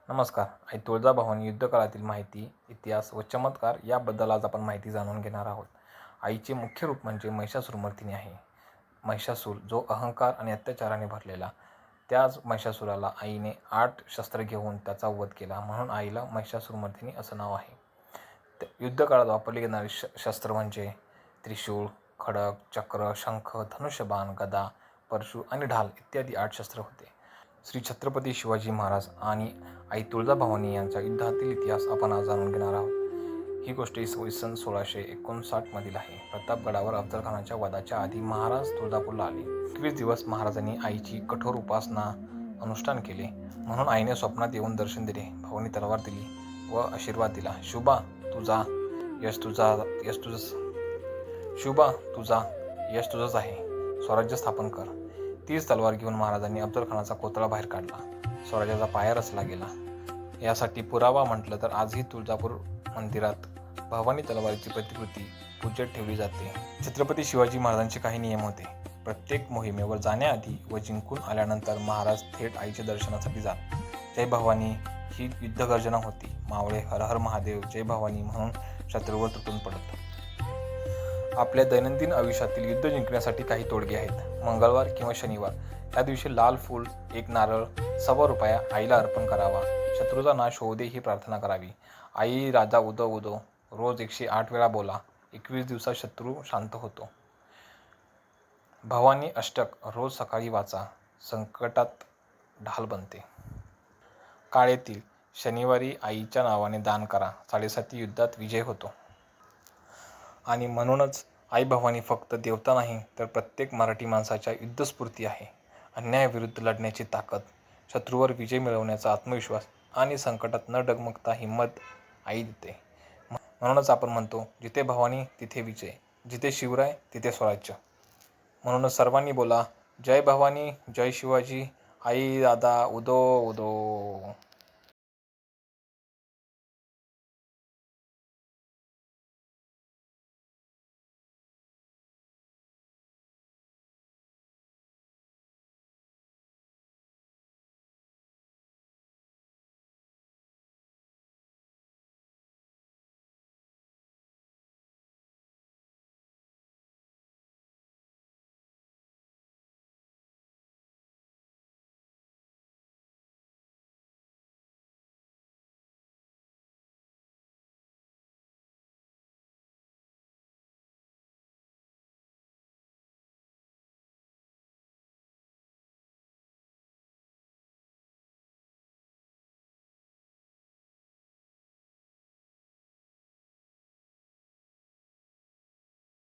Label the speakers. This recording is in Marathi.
Speaker 1: नमस्कार. आई तुळजाभवानी युद्धकाळातील माहिती, इतिहास व चमत्कार याबद्दल आज आपण माहिती जाणून घेणार आहोत. आईचे मुख्य रूप म्हणजे महिषासुरमर्दिनी आहे. महिषासूर जो अहंकार आणि अत्याचाराने भरलेला, त्याच महिषासुराला आईने 8 शस्त्र घेऊन त्याचा वध केला, म्हणून आईला महिषासुरमर्दिनी असं नाव आहे. युद्धकाळात वापरले जाणारे शस्त्र म्हणजे त्रिशूळ, खडग, चक्र, शंख, धनुष्यबाण, गदा, परशु आणि ढाल इत्यादी 8 शस्त्र होते. श्री छत्रपती शिवाजी महाराज आणि आई तुळजाभवानी यांचा युद्धातील इतिहास आपण आज जाणून घेणार आहोत. ही गोष्ट इसवी सन 1659 मधील आहे. प्रतापगडावर अफजलखानाच्या वधाच्या आधी महाराज तुळजापूरला आले. 21 दिवस महाराजांनी आईची कठोर उपासना अनुष्ठान केले. म्हणून आईने स्वप्नात येऊन दर्शन दिले. भवानी तलवार दिली व आशीर्वाद दिला. शुभा तुझा यश तुझंच आहे. स्वराज्य स्थापन कर. तीच तलवार घेऊन महाराजांनी अफजलखानाचा कोथळा बाहेर काढला. स्वराज्याचा पाया रचला गेला. यासाठी पुरावा म्हटलं तर आजही तुळजापूर मंदिरात भवानी तलवारीची प्रतिकृती पूजेत ठेवली जाते. छत्रपती शिवाजी महाराजांचे काही नियम होते. प्रत्येक मोहिमेवर जाण्याआधी व जिंकून आल्यानंतर महाराज थेट आईच्या दर्शनासाठी जात. जय भवानी ही युद्धगर्जना होती. मावळे हर हर महादेव जय भवानी म्हणून शत्रूवर तुटून पडत. आपल्या दैनंदिन आयुष्यातील युद्ध जिंकण्यासाठी काही तोडगे आहेत. मंगळवार किंवा शनिवार या दिवशी लाल फूल, 1 नारळ, ₹1.25 आईला अर्पण करावा. शत्रूचा नाश होऊ दे ही प्रार्थना करावी. आई राजा उदो उदो रोज 108 वेळा बोला. 21 दिवसात शत्रू शांत होतो. भवानी अष्टक रोज सकाळी वाचा. संकटात ढाल बनते. काळेतील शनिवारी आईच्या नावाने दान करा. 7.5 युद्धात विजय होतो. आणि म्हणूनच आई भवानी फक्त देवता नाही तर प्रत्येक मराठी माणसाच्या युद्धस्फूर्ती आहे. अन्यायाविरुद्ध लढण्याची ताकद, शत्रूवर विजय मिळवण्याचा आत्मविश्वास आणि संकटात न डगमगता हिंमत आई देते. म्हणूनच आपण म्हणतो, जिथे भवानी तिथे विजय, जिथे शिवराय तिथे स्वराज्य. म्हणूनच सर्वांनी बोला, जय भवानी, जय शिवाजी, आई दादा उदो उदो.